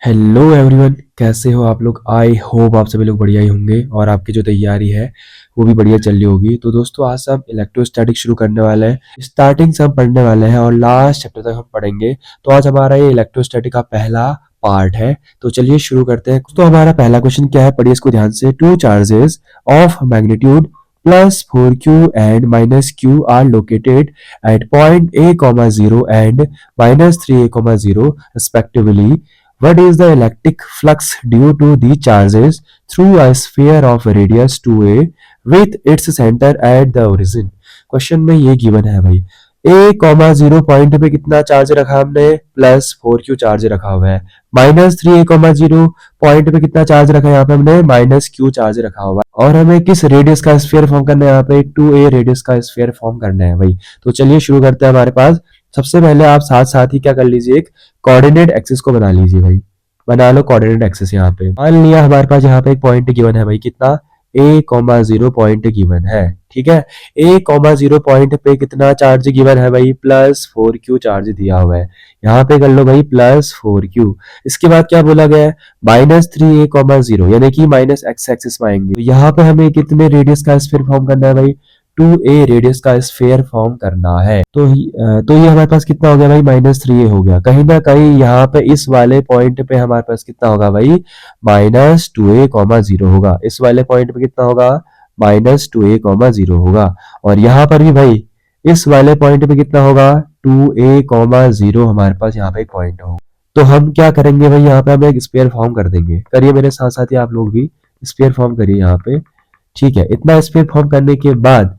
Hello everyone, कैसे हो आप लोग। आई होप आप सभी लोग बढ़िया ही होंगे और आपकी जो तैयारी है वो भी बढ़िया चल रही होगी। तो दोस्तों, आज से हम इलेक्ट्रोस्टैटिक शुरू करने वाले हैं। स्टार्टिंग से हम पढ़ने वाले हैं और लास्ट चैप्टर तक हम पढ़ेंगे। तो आज हमारा ये इलेक्ट्रोस्टैटिक का पहला पार्ट है। तो चलिए शुरू करते हैं। तो हमारा पहला क्वेश्चन क्या है, पढ़िए इसको ध्यान से। Two charges of magnitude +4q and -q are located at point A, 0 and -3a, 0 respectively. What is the electric flux due to the charges through a sphere of radius 2a with its center at the origin? Question में ये given है भाई। a, 0 point पे कितना charge रखा हमने, +4q charge रखा हुआ है। -3a, 0 पॉइंट पे कितना चार्ज रखा है यहाँ पे हमने, -q चार्ज रखा हुआ है। और हमें किस रेडियस का स्फीयर फॉर्म करना है, यहाँ पे 2a रेडियस का स्फीयर फॉर्म करना है भाई। तो चलिए शुरू करते हैं। हमारे पास सबसे पहले आप साथ साथ ही क्या कर लीजिए, एक कोऑर्डिनेट एक्सिस को बना लीजिए भाई। बना लो कोऑर्डिनेट एक्सिस। यहाँ पे मान लिया हमारे पास यहाँ पे एक पॉइंट गिवन है भाई, कितना, a, 0 पॉइंट गिवन है। ठीक है, a, 0 पॉइंट पे कितना चार्ज गिवन है भाई, +4q चार्ज दिया हुआ है। यहाँ पे कर लो भाई +4q। इसके बाद क्या बोला गया है, -3a, 0 यानी कि -x एक्सिस में आएंगे। तो यहाँ पे हमें कितने रेडियस का स्फीयर फॉर्म करना है भाई, 2a रेडियस का स्फीयर फॉर्म करना है। तो ये हमारे पास कितना हो गया भाई, -3a हो गया। कहीं ना कहीं यहाँ पे इस वाले पॉइंट पे हमारे पास कितना होगा भाई, -2a, 0 होगा। इस वाले पॉइंट पे कितना होगा, -2a, 0 होगा। और यहाँ पर भी भाई इस वाले पॉइंट पे कितना होगा, 2a, 0 हमारे पास यहाँ पे एक पॉइंट होगा। तो हम क्या करेंगे भाई, यहाँ पे हम एक स्फीयर फॉर्म कर देंगे। करिए मेरे साथ साथ ही आप लोग भी स्फीयर फॉर्म करिए यहाँ पे। ठीक है, इतना स्फीयर फॉर्म करने के बाद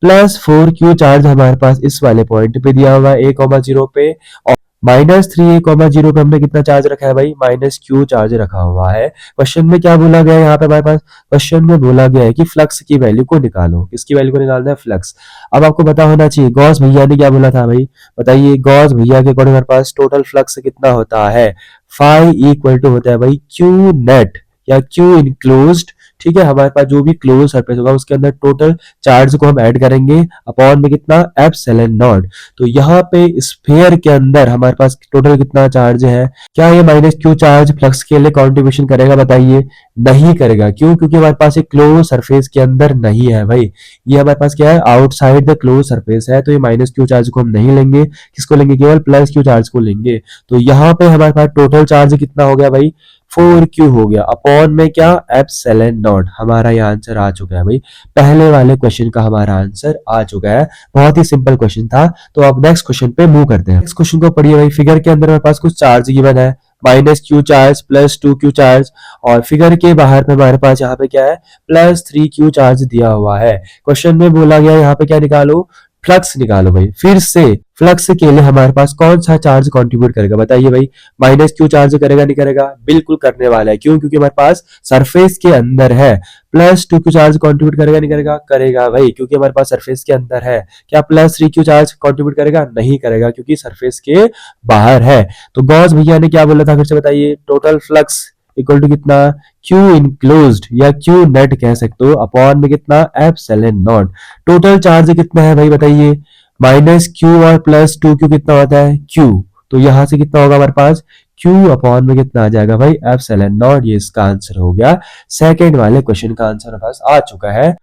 +4q चार्ज हमारे पास इस वाले पॉइंट पे दिया हुआ है, a, 0 पे। और -3a, 0 पे हमने कितना चार्ज रखा है भाई, -q चार्ज रखा हुआ है। क्वेश्चन में क्या बोला गया है यहाँ पे हमारे पास, क्वेश्चन में बोला गया है कि फ्लक्स की वैल्यू को निकालो। किसकी वैल्यू को निकालना है, फ्लक्स। अब आपको पता होना चाहिए गॉस भैया ने क्या बोला था भाई, बताइए। गॉस भैया के अकॉर्डिंग हमारे पास टोटल फ्लक्स कितना होता है, फाई इक्वल टू होता है भाई q नेट या q इनक्लोज्ड। ठीक है, हमारे पास जो भी क्लोज सरफेस होगा उसके अंदर टोटल चार्ज को हम ऐड करेंगे अपॉन में कितना, एप्सिलॉन नॉट। तो यहाँ पे स्फीयर के अंदर हमारे पास टोटल कितना चार्ज है। क्या ये -q चार्ज फ्लक्स के लिए कॉन्ट्रीब्यूशन करेगा, बताइए। नहीं करेगा। क्यों, क्योंकि हमारे पास एक क्लोज सरफेस के अंदर नहीं है भाई। ये हमारे पास क्या है, आउटसाइड द क्लोज सरफेस है। तो ये -q चार्ज को हम नहीं लेंगे। किसको लेंगे, केवल +q चार्ज को लेंगे। तो यहाँ पे हमारे पास टोटल चार्ज कितना हो गया भाई, 4q हो गया अपॉन में क्या, एप्सिलॉन नॉट। हमारा ये आंसर आ चुका है भाई। पहले वाले क्वेश्चन का हमारा आंसर आ चुका है। बहुत ही सिंपल क्वेश्चन था। तो अब नेक्स्ट क्वेश्चन पे मूव करते हैं। नेक्स्ट क्वेश्चन को पढ़िए भाई। फिगर के अंदर हमारे पास कुछ चार्ज गिवन है, -q चार्ज +2q चार्ज। और फिगर के बाहर पे हमारे पास यहाँ पे क्या है, +3q चार्ज दिया हुआ है। क्वेश्चन में बोला गया यहाँ पे क्या निकालो, फ्लक्स निकालो भाई। फिर से फ्लक्स के लिए हमारे पास कौन सा चार्ज कंट्रीब्यूट करेगा, बताइए भाई। -q चार्ज करेगा, नहीं करेगा, बिल्कुल करने वाला है। क्यों, क्योंकि हमारे पास सरफेस के अंदर है। +2q चार्ज कंट्रीब्यूट करेगा, नहीं करेगा, करेगा भाई, क्योंकि हमारे पास सरफेस के अंदर है। क्या +3q चार्ज कंट्रीब्यूट करेगा, नहीं करेगा, क्योंकि सरफेस के बाहर है। तो गॉस भैया ने क्या बोला था, फिर से बताइए। टोटल फ्लक्स इक्वल टू कितना, q इनक्लोज्ड या q नेट कह सकते हो अपॉन में कितना, एप्सिलॉन नॉट। टोटल चार्ज कितना है भाई, बताइए। -q और +2q कितना होता है, q। तो यहां से कितना होगा हमारे पास, q अपॉन में कितना आ जाएगा भाई, एप्सिलॉन नॉट। ये इसका आंसर हो गया। सेकंड वाले क्वेश्चन का आंसर हमारे पास आ चुका है।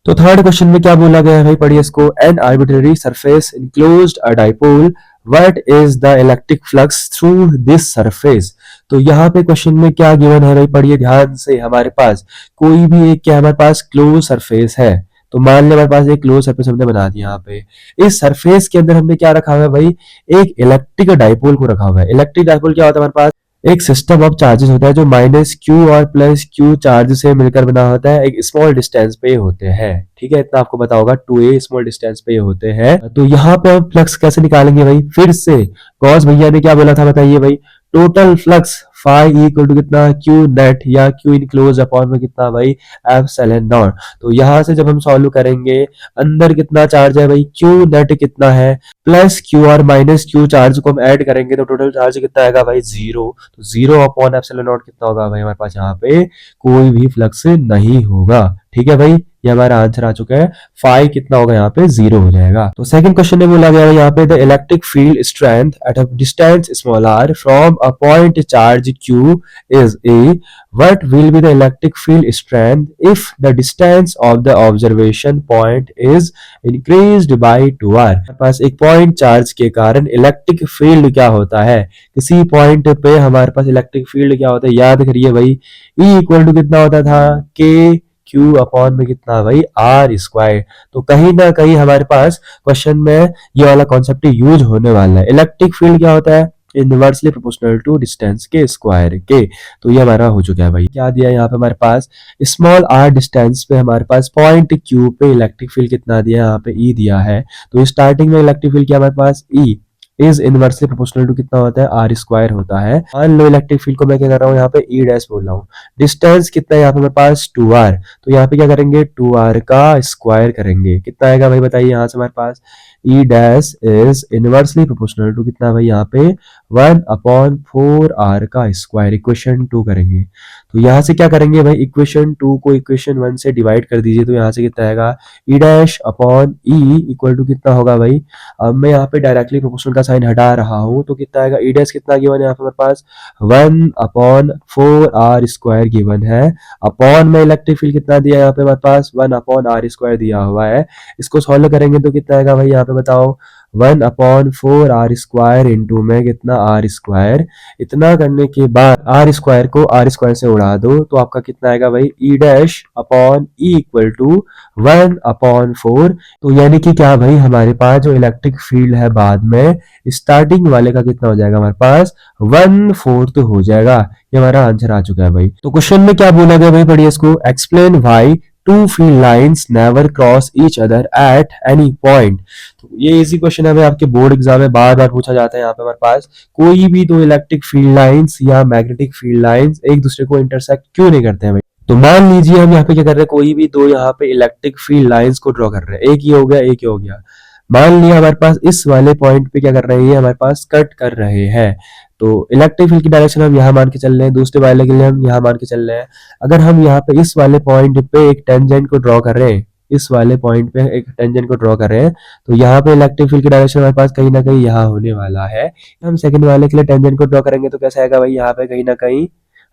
तो थर्ड क्वेश्चन में क्या बोला गया है भाई, पढ़िए इसको। N arbitrary surface enclosed a dipole, what is the electric flux through this surface. तो यहाँ पे क्वेश्चन में क्या गिवन है भाई, पढ़िए ध्यान से। हमारे पास कोई भी एक क्या, हमारे पास क्लोज सरफेस है। तो मान लिया हमारे पास एक क्लोज सरफेस हमने बना दिया। यहाँ पे इस सरफेस के अंदर हमने क्या रखा हुआ है भाई, एक इलेक्ट्रिक डाइपोल को रखा हुआ है। इलेक्ट्रिक डाइपोल क्या होता है, हमारे पास एक सिस्टम ऑफ चार्जेस होता है जो -q और +q चार्ज से मिलकर बना होता है। एक स्मॉल डिस्टेंस पे होते हैं। ठीक है, इतना आपको पता होगा, 2a स्मॉल डिस्टेंस पे होते हैं। तो यहाँ पे हम फ्लक्स कैसे निकालेंगे भाई, फिर से गॉस भैया ने क्या बोला था, बताइए भाई। Total flux phi equal to कितना, q नेट या q इनक्लोज अपॉन में कितना भाई, एप्सिलॉन नॉट। तो यहाँ से जब हम सॉल्व करेंगे, अंदर कितना चार्ज है भाई, q नेट कितना है, प्लस क्यू और माइनस क्यू चार्ज को हम ऐड करेंगे तो टोटल चार्ज कितना आएगा भाई 0। तो 0 अपॉन एप्सिलॉन नॉट कितना होगा भाई हमारे पास यहाँ पे कोई भी फ्लक्स नहीं होगा। ठीक है भाई, ये हमारा आंसर आ चुका है। फाई कितना होगा यहाँ पे 0 हो जाएगा। तो सेकंड क्वेश्चन में बोला गया है यहाँ पे the electric field strength at a distance small r from a point charge q is a, what will be the electric field strength if the distance of the observation point is increased by 2r। हमारे पास एक point charge के कारण electric field क्या होता है, किसी point पे हमारे पास इलेक्ट्रिक फील्ड क्या होता है, याद करिए भाई, E इक्वल टू कितना होता था, K क्यू अपॉन में कितना भाई आर स्क्वायर। तो कहीं ना कहीं हमारे पास क्वेश्चन में ये वाला कॉन्सेप्ट यूज होने वाला है। इलेक्ट्रिक फील्ड क्या होता है, इनवर्सली प्रोपोर्शनल टू डिस्टेंस के स्क्वायर के। तो ये हमारा हो चुका है भाई। क्या दिया यहाँ पे हमारे पास, स्मॉल आर डिस्टेंस पे हमारे पास पॉइंट क्यू पे इलेक्ट्रिक फील्ड कितना दिया, यहाँ पे ई दिया है। तो स्टार्टिंग में इलेक्ट्रिक फील्ड क्या हमारे पास E is inversely proportional to कितना होता है आर स्क्वायर होता है। मान लो इलेक्ट्रिक फील्ड को मैं क्या कर रहा हूँ यहाँ पे ई डैश बोल रहा हूँ, डिस्टेंस कितना है यहाँ पे हमारे पास 2r। तो यहाँ पे क्या करेंगे 2r का स्क्वायर करेंगे, कितना आएगा भाई बताइए यहाँ से हमारे पास, E dash is inversely proportional to कितना भाई यहाँ पे 1/4r का स्क्वायर, इक्वेशन 2 करेंगे। तो यहाँ से क्या करेंगे भाई, इक्वेशन 2 को इक्वेशन 1 से डिवाइड कर दीजिए। तो यहाँ से कितना आएगा, E dash upon E equal to कितना होगा भाई, अब मैं यहाँ पे डायरेक्टली प्रोपोर्शनल का साइन हटा रहा हूँ तो कितना आएगा, ई डैश कितना गिवन है यहाँ पे हमारे पास 1/4r स्क्वायर गिवन है, अपॉन में इलेक्ट्रिक फील्ड कितना दिया है यहाँ पे हमारे पास 1/r स्क्वायर दिया हुआ है। इसको सॉल्व करेंगे तो कितना आएगा भाई यहाँ पे बताओ, 1/4r स्क्वायर इंटू में कितना आर स्क्वायर। इतना करने के बाद आर स्क्वायर को आर स्क्वायर से उड़ा दो तो आपका कितना आएगा भाई, E dash upon E equal to 1/4। तो यानी कि क्या भाई, हमारे पास जो इलेक्ट्रिक फील्ड है बाद में स्टार्टिंग वाले का कितना हो जाएगा हमारे पास 1/4 हो जाएगा। ये हमारा आंसर आ चुका है भाई। तो क्वेश्चन में क्या बोला गया भाई, पढ़िए इसको, explain why two field lines never cross each other at any point. तो ये इजी क्वेश्चन है भाई, आपके बोर्ड एग्जाम में बार बार पूछा जाता है। यहाँ पे हमारे पास कोई भी दो इलेक्ट्रिक फील्ड लाइंस या मैग्नेटिक फील्ड लाइंस एक दूसरे को इंटरसेक्ट क्यों नहीं करते हैं भाई। तो मान लीजिए हम यहाँ पे क्या कर रहे हैं, कोई भी दो यहाँ पे इलेक्ट्रिक फील्ड लाइंस को ड्रॉ कर रहे हैं, एक ही हो गया एक ही हो गया। मान लिया हमारे पास इस वाले पॉइंट पे क्या कर रहे हैं, हमारे पास कट कर रहे हैं। तो इलेक्ट्रिक फील्ड की डायरेक्शन हम यहाँ मान के चल रहे हैं, दूसरे वाले के लिए हम यहाँ मान के चल रहे हैं। अगर हम यहाँ पे इस वाले पॉइंट पे एक टेंजेंट को ड्रॉ कर रहे हैं, इस वाले पॉइंट पे एक टेंजेंट को ड्रॉ कर रहे हैं, तो यहाँ पे इलेक्ट्रिक फील्ड की डायरेक्शन हमारे पास कहीं ना कहीं यहाँ होने वाला है। हम सेकंड वाले के लिए टेंजेंट को ड्रॉ करेंगे तो कैसे आएगा भाई, यहाँ पे कहीं ना कहीं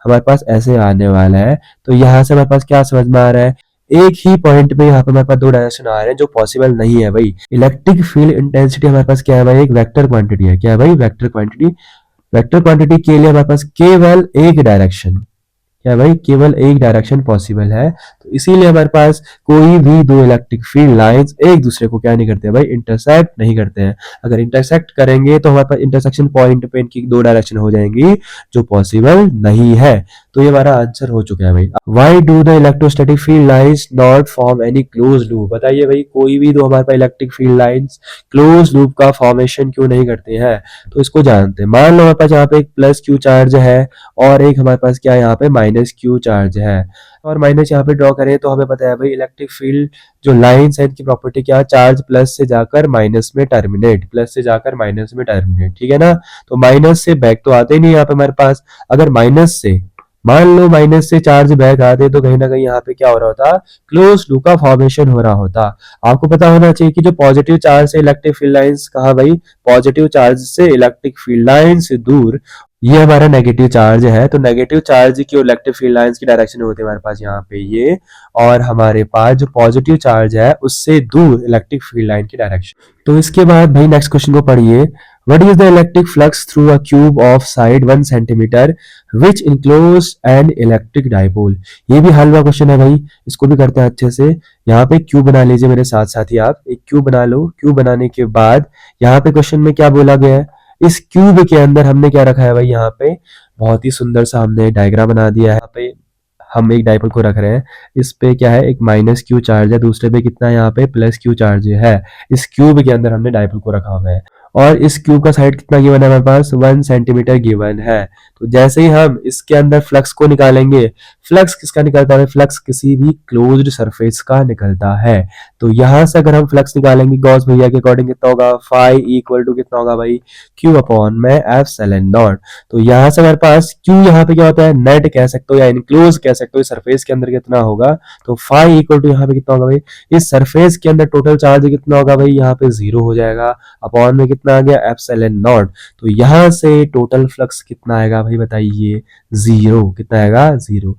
हमारे पास ऐसे आने वाला है। तो यहाँ से हमारे पास क्या समझ में आ रहा है, एक ही पॉइंट पे यहाँ पे हमारे पास दो डायरेक्शन आ रहे हैं जो पॉसिबल नहीं है भाई। इलेक्ट्रिक फील्ड इंटेंसिटी हमारे पास क्या है भाई, एक वेक्टर क्वांटिटी है। क्या है भाई, वेक्टर क्वांटिटी। वेक्टर क्वांटिटी के लिए हमारे पास केवल एक डायरेक्शन, क्या भाई, केवल एक डायरेक्शन पॉसिबल है। तो इसीलिए हमारे पास कोई भी दो इलेक्ट्रिक फील्ड लाइंस एक दूसरे को क्या नहीं करते भाई, इंटरसेक्ट नहीं करते हैं। अगर इंटरसेक्ट करेंगे तो हमारे पास इंटरसेक्शन पॉइंट पे इनकी दो डायरेक्शन हो जाएंगी जो पॉसिबल नहीं है। तो ये हमारा आंसर हो चुका है भाई। Why do the electrostatic field lines not form any close loop. बताइए भाई, कोई भी दो हमारे पास electric field lines close loop का फॉर्मेशन क्यों नहीं करते हैं। तो इसको जानते हैं। मान लो हमारे पास यहाँ पे एक प्लस क्यू चार्ज है और एक हमारे पास क्या यहाँ पे माइनस क्यू चार्ज है, और माइनस यहाँ पे ड्रॉ करें तो हमें पता है भाई इलेक्ट्रिक फील्ड जो लाइंस है इनकी प्रॉपर्टी क्या, चार्ज प्लस से जाकर माइनस में टर्मिनेट, प्लस से जाकर माइनस में टर्मिनेट, ठीक है ना। तो माइनस से बैक तो आते ही नहीं यहाँ पे हमारे पास। अगर माइनस से, मान लो माइनस से चार्ज बैक आते तो कहीं ना कहीं यहाँ पे क्या हो रहा होता, क्लोज लूप का फॉर्मेशन हो रहा होता। आपको पता होना चाहिए कि जो पॉजिटिव चार्ज से इलेक्ट्रिक फील्ड लाइंस, कहा भाई, पॉजिटिव चार्ज से इलेक्ट्रिक फील्ड लाइन से दूर, ये हमारा नेगेटिव चार्ज है। तो नेगेटिव चार्ज की इलेक्ट्रिक फील्ड लाइंस की डायरेक्शन होती है हमारे पास यहाँ पे ये, और हमारे पास जो पॉजिटिव चार्ज है उससे दूर इलेक्ट्रिक फील्ड लाइन की डायरेक्शन। तो इसके बाद भाई नेक्स्ट क्वेश्चन को पढ़िए। What is the electric flux through a cube of side 1 centimeter which enclose an electric dipole। ये भी हल हुआ क्वेश्चन है भाई, इसको भी करते हैं अच्छे से। यहाँ पे क्यूब बना लीजिए मेरे साथ साथ ही, आप एक क्यूब बना लो। क्यूब बनाने के बाद यहाँ पे क्वेश्चन में क्या बोला गया है, इस क्यूब के अंदर हमने क्या रखा है भाई, यहाँ पे बहुत ही सुंदर सा हमने डायग्राम बना दिया है। यहाँ पे हम एक डाइपोल को रख रहे हैं, इस पे क्या है, एक माइनस क्यू चार्ज है, दूसरे पे कितना है यहाँ पे प्लस क्यू चार्ज है। इस क्यूब के अंदर हमने डाइपोल को रखा हुआ है और इस क्यूब का साइड कितना गिवन है हमारे पास, 1 सेंटीमीटर गिवन है। तो जैसे ही हम इसके अंदर फ्लक्स को निकालेंगे, फ्लक्स किसका निकलता है? फ्लक्स किसी भी क्लोज्ड सरफेस का निकलता है। तो यहां से अगर हम फ्लक्स निकालेंगे गॉस भैया के अकॉर्डिंग कितना होगा? फाई इक्वल टू कितना होगा भाई? क्यू अपॉन में एप्सिलॉन नॉट। तो यहां से हमारे पास क्यू यहाँ पे क्या होता है? नेट कह सकते हो या इनक्लोज कह सकते हो, सरफेस के अंदर कितना होगा। तो फाई इक्वल टू यहाँ पे कितना होगा भाई? इस सरफेस के अंदर टोटल चार्ज कितना होगा भाई? यहाँ पे 0 हो जाएगा, अपॉन में कितना आ गया? Epsilon not. तो यहां से टोटल फ्लक्स कितना आएगा भाई बताइए? 0। कितना आएगा? 0।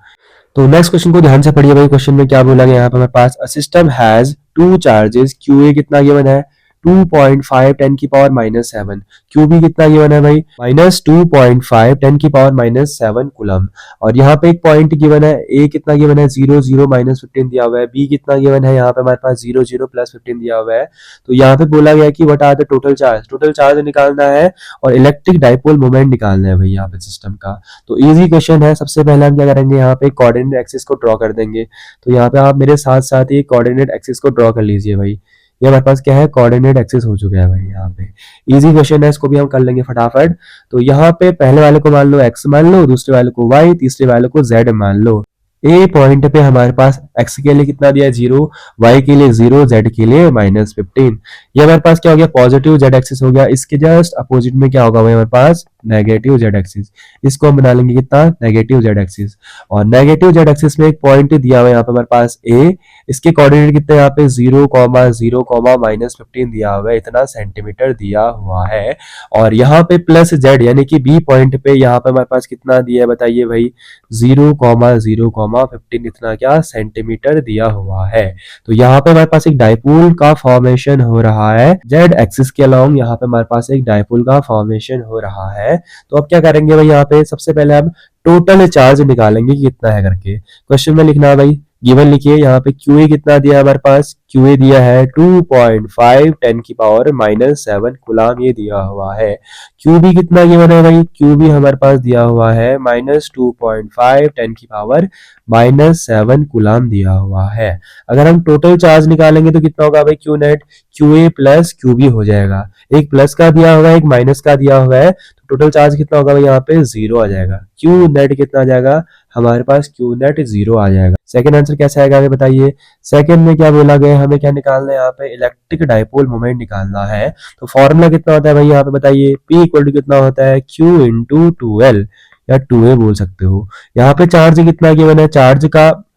तो नेक्स्ट क्वेश्चन को ध्यान से पढ़िए भाई। क्वेश्चन में क्या बोला गया यहाँ पे हमारे पास? A system has two charges, Q A कितना गिवन है? 2.5 10 की पावर -7। क्यू बी कितना गिवन है भाई? -2.5 10 की पावर -7 कूलम। और यहाँ पे एक पॉइंट गिवन है, ए कितना गिवन है? 0 0 -15 दिया हुआ है। बी कितना गिवन है? यहाँ पे हमारे पास 0 0 +15 दिया हुआ है। तो यहाँ पे बोला गया है कि what are the total charge, total charge निकालना है और इलेक्ट्रिक डाइपोल मोमेंट निकालना है भाई यहाँ पे सिस्टम का। तो इजी क्वेश्चन है। सबसे पहले हम क्या करेंगे? यहाँ पे कोऑर्डिनेट एक्सिस को ड्रॉ कर देंगे। तो यहाँ पे आप मेरे साथ साथ ही कोऑर्डिनेट एक्सिस को ड्रॉ कर लीजिए भाई। ये हमारे पास क्या है? कोऑर्डिनेट एक्सिस हो चुका है भाई यहाँ पे। इजी क्वेश्चन है, इसको भी हम कर लेंगे फटाफट। तो यहाँ पे पहले वाले को मान लो x मान लो, दूसरे वाले को y, तीसरे वाले को z मान लो। ए पॉइंट पे हमारे पास x के लिए कितना दिया है? 0, y के लिए 0, z के लिए -15। ये हमारे पास क्या हो गया? पॉजिटिव z एक्सिस हो गया। इसके जस्ट अपोजिट में क्या होगा भाई हमारे पास? Negative z axis. इसको हम बना लेंगे कितना? Negative z axis. और नेगेटिव z एक्सिस में एक पॉइंट दिया हुआ है यहाँ पे हमारे पास a। इसके कोऑर्डिनेट कितने यहाँ पे? 0, 0, -15 दिया हुआ है, इतना सेंटीमीटर दिया हुआ है। और यहाँ पे प्लस z यानी कि b पॉइंट पे यहाँ पे हमारे पास कितना दिया है बताइए भाई? 0, 0, 15 इतना क्या? सेंटीमीटर दिया हुआ है। तो यहाँ पे हमारे पास एक डाइपोल का फॉर्मेशन हो रहा है। z एक्सिस के अलोंग यहाँ पे हमारे पास एक डाइपोल का फॉर्मेशन हो रहा है। तो अब क्या करेंगे भाई? यहाँ पे सबसे पहले हम टोटल चार्ज निकालेंगे कि कितना है करके। क्वेश्चन में लिखना है भाई, गिवन लिखिए। यहाँ पे QA कितना दिया है हमारे पास? QA दिया है 2.5 10 की पावर -7 कूलम, ये दिया हुआ है। QB कितना गिवन है भाई? QB हमारे पास दिया हुआ है -2.5 10 की पावर -7 कूलम दिया हुआ है। अगर हम टोटल चार्ज निकालेंगे तो कितना होगा भाई? Q net QA plus QB हो जाएगा। एक प्लस का दिया हुआ है, एक माइनस का दिया हुआ है। तो टोटल चार्ज कितना होगा भाई? यहाँ पे 0 आ जाएगा। Q नेट कितना आ जाएगा? हमारे पास Q नेट 0 आ जाएगा। सेकंड आंसर कैसे आएगा हमें बताइए? सेकंड में क्या बोला गया? हमें क्या निकालना है? यहाँ पे इलेक्ट्रिक डाइपोल मोमेंट निकालना है। तो फॉर्मूला कितना होता है भाई यहाँ पे बताइए? P इक्वल टू कितना होता है? Q इंटू 2L या 2A बोल सकते हो। यहाँ पे चार्ज कितना गिवन है?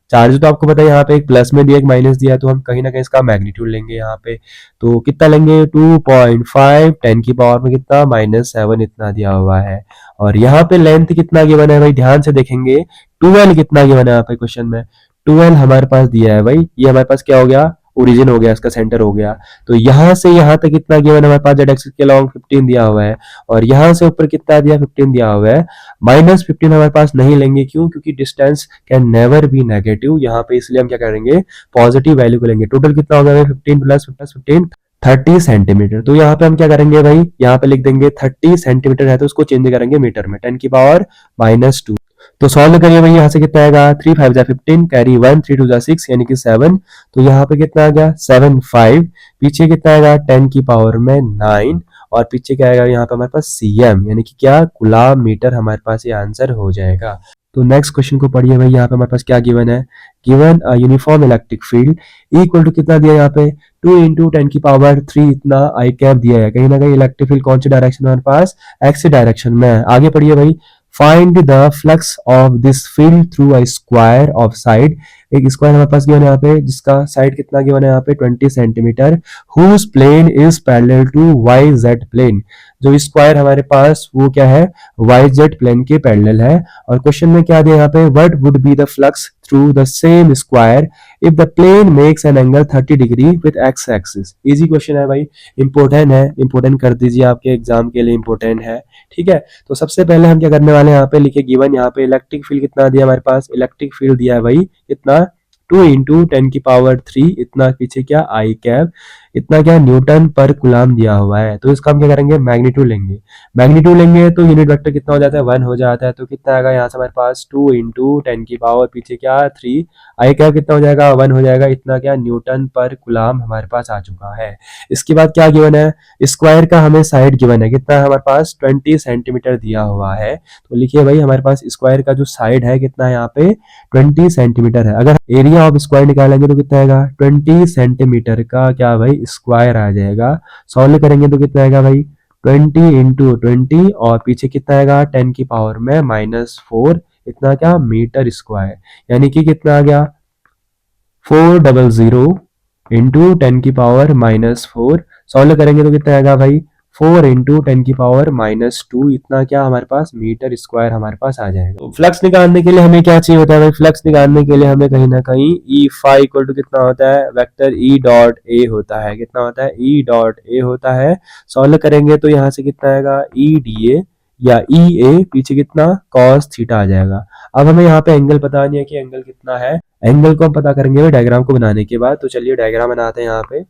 चार्ज तो आपको पता है, यहाँ पे एक प्लस में दिया एक माइनस दिया, तो हम कहीं ना कहीं इसका मैग्नीट्यूड लेंगे यहाँ पे। तो कितना लेंगे? 2.5 10 की पावर में कितना? -7 इतना दिया हुआ है। और यहाँ पे लेंथ कितना गिवन है भाई? ध्यान से देखेंगे। 12 कितना गिवन है यहाँ पे क्वेश्चन में? 12 हमारे पास दिया है भाई। ये हमारे पास क्या हो गया? ओरिजिन हो गया, इसका सेंटर हो गया। तो यहाँ से यहाँ तक कितना गिवन है हमारे पास? जेड एक्सिस के लॉन्ग 15 दिया हुआ है। और यहाँ से ऊपर कितना दिया? 15 दिया हुआ है। -15 हमारे पास नहीं लेंगे, क्यों? क्योंकि distance can never be negative यहाँ पे, इसलिए हम क्या करेंगे? पॉजिटिव वैल्यू को लेंगे। टोटल कितना हो गया? 15 प्लस 15 30 सेंटीमीटर। तो यहाँ पे हम क्या करेंगे भाई? यहाँ पे लिख देंगे 30 सेंटीमीटर है तो उसको चेंज करेंगे मीटर में, 10 की पावर -2। तो सॉल्व करिए भाई। यहाँ से कितना आएगा? 3 5 जा 15, कैरी 1, 3 2 जा 6 यानी कि 7। तो यहाँ पे कितना आ गया? 7 5। पीछे कितना आएगा? 10 की पावर में 9। और पीछे क्या आएगा? यहाँ पे हमारे पास cm यानी कि क्या? कूलम मीटर हमारे पास ये आंसर हो जाएगा। तो नेक्स्ट क्वेश्चन को पढ़िए भाई। यहाँ पे हमारे पास क्या गिवन है? Given uniform electric field equal to कितना दिया यहाँ पे? 2 इंटू 10 की पावर 3 इतना आई कैप दिया है। कहीं ना कहीं इलेक्ट्रिक फील्ड कौन सी डायरेक्शन में हमारे पास? एक्स डायरेक्शन में। आगे पढ़िए भाई। Find the flux of this field through a square of side. एक स्क्वायर हमारे पास गिवन है यहाँ पे, जिसका साइड कितना गिवन है यहाँ पे? 20 centimetre. Whose plane is parallel to Y Z plane. जो स्क्वायर हमारे पास वो क्या है? वाई जेड प्लेन के पैरेलल है। और क्वेश्चन में क्या दिया यहाँ पे? What would be the flux through the same square if the plane makes an angle 30 degree with X axis. Easy question है भाई, इंपॉर्टेंट है, इंपॉर्टेंट कर दीजिए, आपके एग्जाम के लिए इंपॉर्टेंट है। ठीक है, तो सबसे पहले हम क्या करने वाले हैं? यहाँ पे लिखे गिवन, यहाँ पे इलेक्ट्रिक फील्ड कितना दिया हमारे पास? इलेक्ट्रिक फील्ड दिया है भाई कितना? 2 इंटू 10 की पावर 3 इतना। पीछे क्या? आई कैप। इतना क्या न्यूटन पर कूलाम दिया हुआ है। तो इसका हम क्या करेंगे, मैग्नीट्यूड लेंगे तो यूनिट वेक्टर कितना हो जाता है, 1 हो जाता है। तो कितना आएगा यहाँ से हमारे पास 2 इंटू 10 की पावर पीछे क्या 3 आई क्या कितना हो जाएगा 1 हो जाएगा। इतना क्या न्यूटन पर कूलाम हमारे पास आ चुका है। इसके बाद क्या गिवन है, स्क्वायर का हमें साइड गिवन है, कितना है हमारे पास 20 सेंटीमीटर दिया हुआ है। तो लिखिए भाई हमारे पास स्क्वायर का जो साइड है कितना है यहाँ पे 20 सेंटीमीटर है। अगर एरिया ऑफ स्क्वायर निकालेंगे तो कितना आएगा 20 सेंटीमीटर का क्या भाई स्क्वायर आ जाएगा। सॉल्व करेंगे तो कितना आएगा भाई 20 इंटू 20 और पीछे कितना आएगा 10 की पावर में -4 इतना क्या मीटर स्क्वायर, यानी कि कितना आ गया 400 इंटू 10 की पावर -4। सॉल्व करेंगे तो कितना आएगा भाई 4 इंटू 10 की पावर -2 इतना क्या हमारे पास मीटर स्क्वायर हमारे पास आ जाएगा। तो फ्लक्स निकालने के लिए हमें क्या चाहिए होता है भाई, फ्लक्स निकालने के लिए हमें कहीं ना कहीं ई फाई इक्वल टू कितना होता है वेक्टर ई डॉट ए होता है, कितना होता है ई डॉट ए होता है। सॉल्व करेंगे तो यहाँ से कितना आएगा ई डी ए या ई ए पीछे कितना कॉस थीटा आ जाएगा। अब हमें यहाँ पे एंगल पता नहीं है कि एंगल कितना है, एंगल को हम पता करेंगे डायग्राम को बनाने के बाद। तो चलिए डायग्राम बनाते हैं यहाँ पे।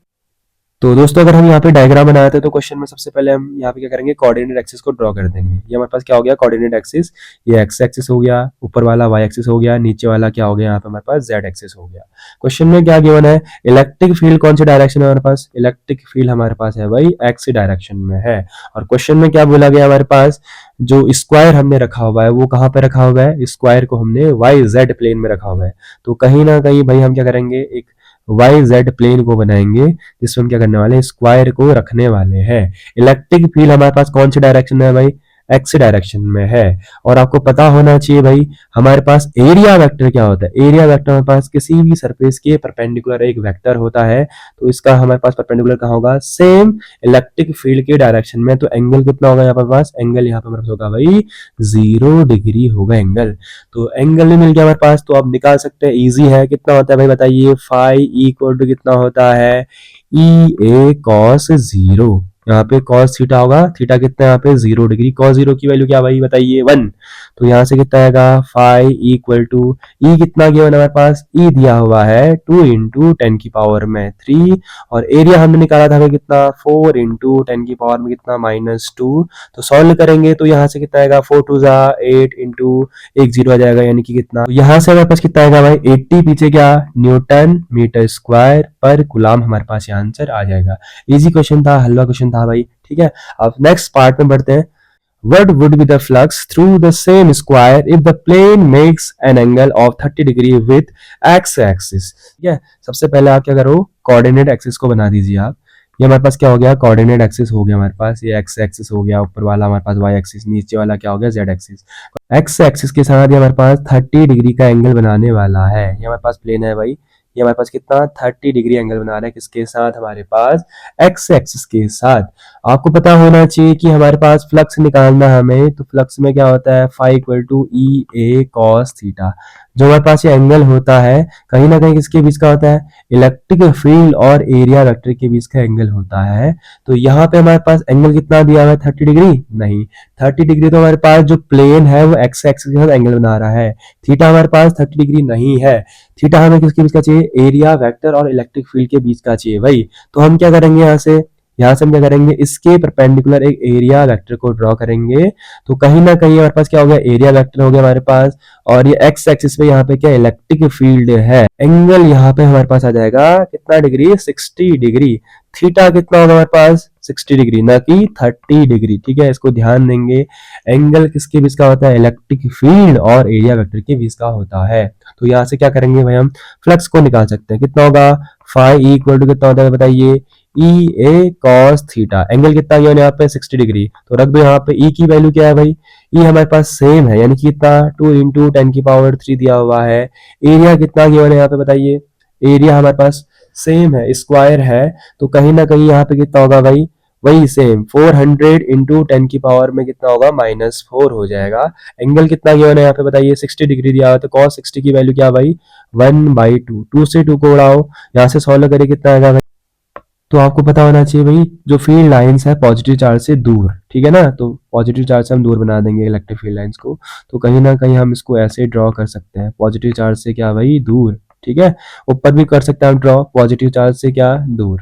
तो दोस्तों अगर हम यहाँ पे डायग्राम बनाते हैं तो क्वेश्चन में सबसे पहले हम यहाँ पे क्या करेंगे कोऑर्डिनेट एक्सिस को ड्रॉ कर देंगे। ये हमारे पास क्या हो गया कोऑर्डिनेट एक्सिस, ये एक्स एक्सिस हो गया, ऊपर वाला वाई एक्सिस हो गया, नीचे वाला क्या हो गया यहाँ पे हमारे पास जेड एक्सिस हो गया। क्वेश्चन में क्या गिवन है, इलेक्ट्रिक फील्ड कौन से डायरेक्शन में हमारे पास, इलेक्ट्रिक फील्ड हमारे पास है भाई एक्स डायरेक्शन में है। और क्वेश्चन में क्या बोला गया हमारे पास जो स्क्वायर हमने रखा हुआ है वो कहाँ पे रखा हुआ है, स्क्वायर को हमने वाई जेड प्लेन में रखा हुआ है। तो कहीं ना कहीं भाई हम क्या करेंगे एक वाई जेड प्लेन को बनाएंगे जिसमें हम क्या करने वाले हैं स्क्वायर को रखने वाले हैं। इलेक्ट्रिक फील्ड हमारे पास कौन से डायरेक्शन में है भाई, एक्स डायरेक्शन में है। और आपको पता होना चाहिए भाई हमारे पास एरिया वेक्टर क्या होता है, एरिया वेक्टर हमारे पास किसी भी सरफेस के परपेंडिकुलर एक वेक्टर होता है। तो इसका हमारे पास परपेंडिकुलर कहाँ होगा, सेम इलेक्ट्रिक फील्ड के डायरेक्शन में। तो एंगल कितना होगा यहाँ पर पास, एंगल यहाँ पे हमारे पास होगा भाई 0 डिग्री होगा एंगल। तो एंगल नहीं मिल गया हमारे पास तो आप निकाल सकते हैं, इजी है। कितना होता है भाई बताइए, फाई इक्वल टू कितना होता है ई ए कॉस 0। यहाँ पे cos थीटा होगा, थीटा कितना यहाँ पे 0 डिग्री, cos 0 की वैल्यू क्या भाई बताइए 1। तो यहाँ से कितना आएगा फाई इक्वल टू ई कितना गिवन हमारे पास, ई दिया हुआ है 2 इंटू 10 की पावर में 3 और एरिया हमने निकाला था कितना 4 इंटू 10 की पावर में कितना -2। तो सॉल्व करेंगे तो यहाँ से कितना आएगा 4 2 8 इंटू 1 0 आ जाएगा, यानी कि कितना तो यहाँ से हमारे पास कितना आएगा भाई 80 पीछे क्या न्यूटन मीटर स्क्वायर पर कूलाम हमारे पास ये आंसर आ जाएगा। इजी क्वेश्चन था, हलवा क्वेश्चन था भाई, ठीक है। अब नेक्स्ट पार्ट में बढ़ते हैं। What would be the flux through the same square if the plane makes an angle of 30 degree with x axis? ठीक है, सबसे पहले आप क्या करो कोऑर्डिनेट एक्सिस को बना दीजिए आप। ये हमारे पास क्या हो गया कोऑर्डिनेट एक्सिस हो गया हमारे पास, ये एक्स एक्सिस हो गया, ऊपर वाला हमारे पास वाई एक्सिस, नीचे वाला क्या हो गया जेड एक्सिस। एक्स एक्सिस के साथ ये हमारे पास 30 डिग्री का एंगल बनाने वाला है। ये हमारे पास प्लेन है भाई, ये हमारे पास कितना 30 डिग्री एंगल बना रहा है किसके साथ, हमारे पास एक्स एक्सिस के साथ। आपको पता होना चाहिए कि हमारे पास फ्लक्स निकालना है हमें, तो फ्लक्स में क्या होता है phi equal to E A cos theta. जो हमारे पास ये एंगल होता है कहीं ना कहीं किसके बीच का होता है, इलेक्ट्रिक फील्ड और एरिया वेक्टर के बीच का एंगल होता है। तो यहाँ पे हमारे पास एंगल कितना दिया हुआ है 30 डिग्री, नहीं 30 डिग्री तो हमारे पास जो प्लेन है वो एक्स एक्सिस के साथ एंगल बना रहा है। थीटा हमारे पास 30 डिग्री नहीं है, थीटा हमें किसके बीच का चाहिए, एरिया वेक्टर और इलेक्ट्रिक फील्ड के बीच का चाहिए भाई। तो हम क्या करेंगे यहाँ से हम क्या करेंगे इसके परपेंडिकुलर एक एरिया वेक्टर को ड्रॉ करेंगे। तो कहीं ना कहीं हमारे पास क्या हो गया एरिया वेक्टर हो गया हमारे पास, और ये एक्स एक्सिस पे यहाँ पे क्या इलेक्ट्रिक फील्ड है। एंगल यहाँ पे हमारे पास आ जाएगा कितना डिग्री 60 डिग्री। थीटा कितना होगा हमारे पास 60 डिग्री ना कि 30 डिग्री, ठीक है। इसको ध्यान देंगे, एंगल किसके बीच का होता है, इलेक्ट्रिक फील्ड और एरिया वेक्टर के बीच का होता है। तो यहाँ से क्या करेंगे भाई हम फ्लक्स को निकाल सकते हैं। कितना होगा फाई इक्वल टू कितना होता है बताइए ई ए कॉस थीटा। एंगल कितना गया यहाँ पे 60 डिग्री, तो रख दो यहाँ पे ई की वैल्यू क्या है भाई, ई हमारे पास सेम है यानी कि कितना 2 इंटू 10 की पावर 3 दिया हुआ है। एरिया कितना गया यहाँ पे बताइए, एरिया हमारे पास सेम है स्क्वायर है, तो कहीं ना कहीं यहाँ पे कितना होगा भाई वही सेम 400 इंटू 10 की पावर में कितना होगा -4 हो जाएगा। एंगल कितना गया यहाँ पे बताइए 60 डिग्री दिया हुआ, तो cos 60 की वैल्यू क्या भाई 1/2, 2 से 2 को उड़ाओ, यहाँ से सॉल्व करें कितना आएगा भाई। तो आपको पता होना चाहिए भाई जो फील्ड लाइंस है पॉजिटिव चार्ज से दूर, ठीक है ना, तो पॉजिटिव चार्ज से हम दूर बना देंगे इलेक्ट्रिक फील्ड लाइंस को। तो कहीं ना कहीं हम इसको ऐसे ड्रॉ कर सकते हैं पॉजिटिव चार्ज से क्या भाई दूर, ठीक है। ऊपर भी कर सकते हैं हम ड्रॉ पॉजिटिव चार्ज से क्या दूर।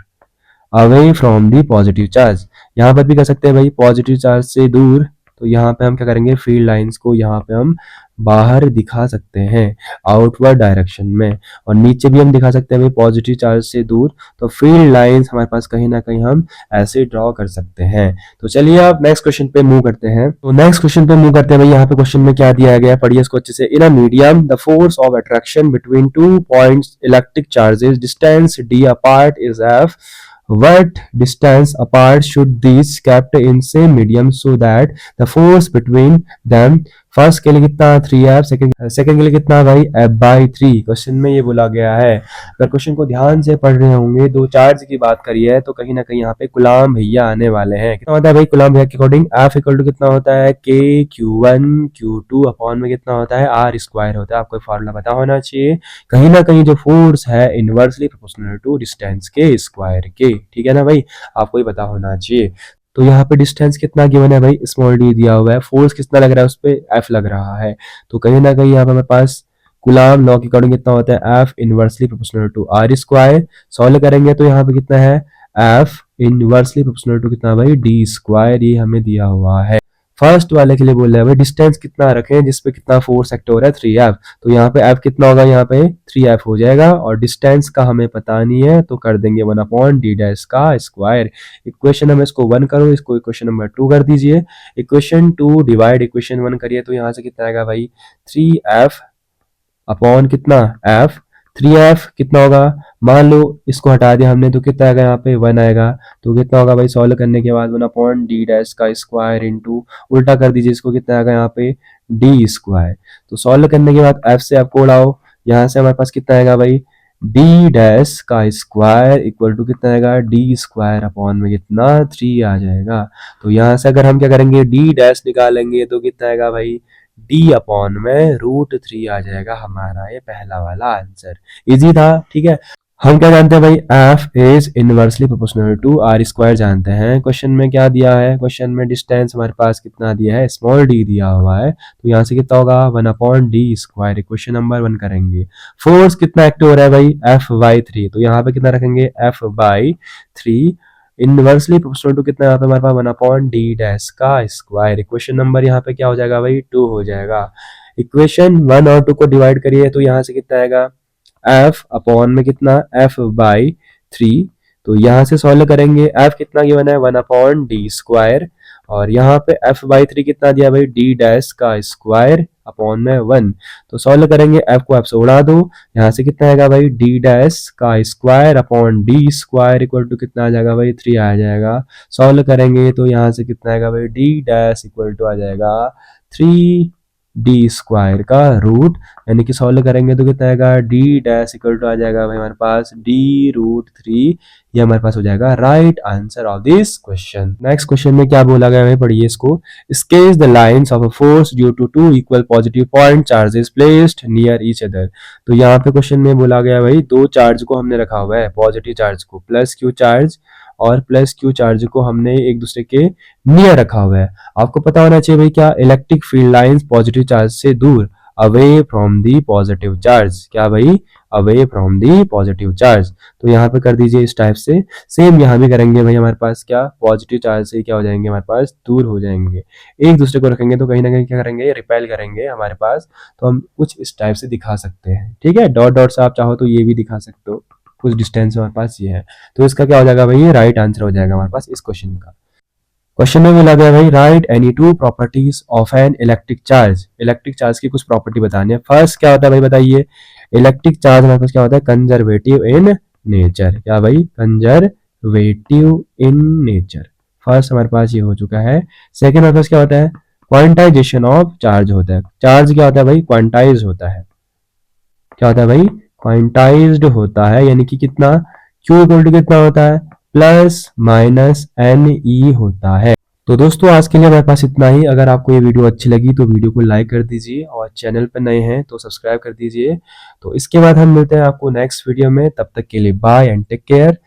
Away from the positive charge. यहाँ पर भी कर सकते हैं भाई पॉजिटिव चार्ज से दूर, तो यहाँ पे हम क्या करेंगे फील्ड लाइंस को यहाँ पे हम बाहर दिखा सकते हैं आउटवर्ड डायरेक्शन में, और नीचे भी हम दिखा सकते हैं भाई पॉजिटिव चार्ज से दूर, तो फील्ड लाइंस हमारे पास कहीं ना कहीं हम ऐसे ड्रॉ कर सकते हैं। तो चलिए आप नेक्स्ट क्वेश्चन पे मूव करते हैं। तो नेक्स्ट क्वेश्चन पे मूव करते हैं भाई, यहाँ पे क्वेश्चन में क्या दिया गया है पढ़िए इसको अच्छे से। In a medium the force of attraction between 2 points electric charges distance D apart is F, what distance apart should these kept in same medium so that the force between them, first के लिए कितना 3f, second के लिए कितना भाई f/3। Question में ये बोला गया है। अगर क्वेश्चन को ध्यान से पढ़ रहे होंगे, दो चार्ज की बात करी है तो कहीं ना कहीं यहाँ पे गुलाम भैया आने वाले हैं। कितना होता है भाई गुलाम भैया के अकॉर्डिंग, f इक्वल टू कितना होता है k(q1)(q2) अपॉन में कितना होता है r² होता है। आपको फॉर्मूला पता होना चाहिए। कहीं ना कहीं जो फोर्स है इनवर्सली प्रोपोर्शनल टू डिस्टेंस के स्क्वायर के, ठीक है ना भाई, आपको ही पता होना चाहिए। तो यहाँ पे डिस्टेंस कितना गिवन है भाई स्मॉल डी दिया हुआ है, फोर्स कितना लग रहा है उस पे एफ लग रहा है, तो कहीं ना कहीं यहाँ पे हमारे पास कूलॉम लॉ के अकॉर्डिंग कितना होता है F inversely proportional to r²। Solve करेंगे तो यहाँ पे कितना है एफ इनवर्सली प्रोपोर्शनल टू कितना भाई d², ये हमें दिया हुआ है। फर्स्ट वाले के लिए बोल रहे हैं भाई डिस्टेंस कितना रखें जिसपे कितना फोर्स एक्ट हो रहा है 3f, तो यहाँ पे f कितना होगा, यहाँ पे 3f हो जाएगा, और डिस्टेंस का हमें पता नहीं है तो कर देंगे 1/d' का स्क्वायर। इक्वेशन नंबर इसको 1 करो, इसको इक्वेशन नंबर 2 कर दीजिए। इक्वेशन 2 डिवाइड इक्वेशन 1 करिए तो यहाँ से कितना आएगा भाई 3f अपॉन कितना f, 3f कितना होगा, मान लो इसको हटा दिया हमने तो कितना आएगा यहाँ पे 1 आएगा, तो कितना होगा भाई सॉल्व करने के बाद 1/d' का स्क्वायर इंटू उल्टा कर दीजिए इसको, कितना आएगा यहाँ पे d²। तो सॉल्व करने के बाद f से आपको उड़ाओ, यहाँ से हमारे पास कितना आएगा भाई d' का स्क्वायर इक्वल टू कितना आएगा d² अपॉन में कितना 3 आ जाएगा। तो यहाँ से अगर हम क्या करेंगे d' निकालेंगे तो कितना आएगा भाई d अपॉन में √3 आ जाएगा हमारा ये पहला वाला आंसर। इजी था, ठीक है। हम क्या जानते हैं भाई f is inversely proportional to r² जानते हैं। क्वेश्चन में क्या दिया है, क्वेश्चन में डिस्टेंस हमारे पास कितना दिया है स्मॉल d दिया हुआ है, तो यहाँ से कितना होगा 1/d²। इक्वेशन नंबर 1 करेंगे। फोर्स कितना एक्ट हो रहा है भाई f/3, तो यहाँ पे कितना रखेंगे f/3 इनवर्सली प्रोपोर्शनल टू कितना यहाँ पे हमारे पास 1/d' का स्क्वायर। इक्वेशन नंबर यहाँ पे क्या हो जाएगा भाई 2 हो जाएगा। इक्वेशन 1 और 2 को डिवाइड करिए तो यहाँ से कितना आएगा f अपॉन में कितना f/3, तो यहाँ से सॉल्व करेंगे f कितना गिवन है 1/d², और यहाँ पे f/3 कितना दिया भाई d' का स्क्वायर अपॉन में 1, तो सॉल्व करेंगे f को f से उड़ा दो, यहाँ से कितना आएगा भाई d' का square upon d² equal to कितना आ जाएगा भाई 3 आ जाएगा। सॉल्व करेंगे तो यहाँ से कितना आएगा भाई d' इक्वल टू आ जाएगा 3d² का रूट, यानी कि सॉल्व करेंगे तो कितना आएगा d' इक्वल टू आ जाएगा भाई हमारे पास d√3। ये हमारे पास हो जाएगा right answer of this question. Next question में क्या बोला गया है पढ़िए इसको। Sketch the lines of a force due to 2 equal positive point charges placed near each other. तो यहाँ पे क्वेश्चन में बोला गया भाई दो चार्ज को हमने रखा हुआ है, पॉजिटिव चार्ज को +q चार्ज और +q चार्ज को हमने एक दूसरे के नियर रखा हुआ है। आपको पता होना चाहिए भाई क्या electric field lines positive charge से दूर, away from the positive charge, क्या भाई away from the positive charge. तो यहाँ पे कर दीजिए इस टाइप से। सेम यहाँ भी करेंगे भाई, हमारे पास क्या पॉजिटिव चार्ज से क्या हो जाएंगे हमारे पास दूर हो जाएंगे, एक दूसरे को रखेंगे तो कहीं ना कहीं क्या करेंगे रिपेल करेंगे हमारे पास, तो हम कुछ इस टाइप से दिखा सकते हैं, ठीक है। डॉट डॉट से आप चाहो तो ये भी दिखा सकते हो, कुछ डिस्टेंस हमारे पास ये है, तो इसका क्या हो जाएगा भाई ये राइट आंसर हो जाएगा हमारे पास इस क्वेश्चन का। क्वेश्चन में बोला गया भाई right any 2 properties of an electric charge. Electric charge की कुछ प्रॉपर्टी बतानी है। फर्स्ट क्या होता है भाई बताइए, इलेक्ट्रिक चार्ज हमारे पास क्या होता है कंजर्वेटिव इन नेचर, क्या भाई कंजर्वेटिव इन नेचर। फर्स्ट हमारे पास ये हो चुका है। सेकंड हमारे पास क्या होता है क्वांटाइजेशन ऑफ चार्ज होता है। चार्ज क्या होता है भाई क्वांटाइज होता है, क्या होता है भाई क्वांटाइज्ड होता है, यानी कि कितना Q इक्वल टू कितना होता है +-NE होता है। तो दोस्तों आज के लिए हमारे पास इतना ही। अगर आपको ये वीडियो अच्छी लगी तो वीडियो को लाइक कर दीजिए और चैनल पर नए हैं तो सब्सक्राइब कर दीजिए। तो इसके बाद हम मिलते हैं आपको नेक्स्ट वीडियो में, तब तक के लिए बाय एंड टेक केयर।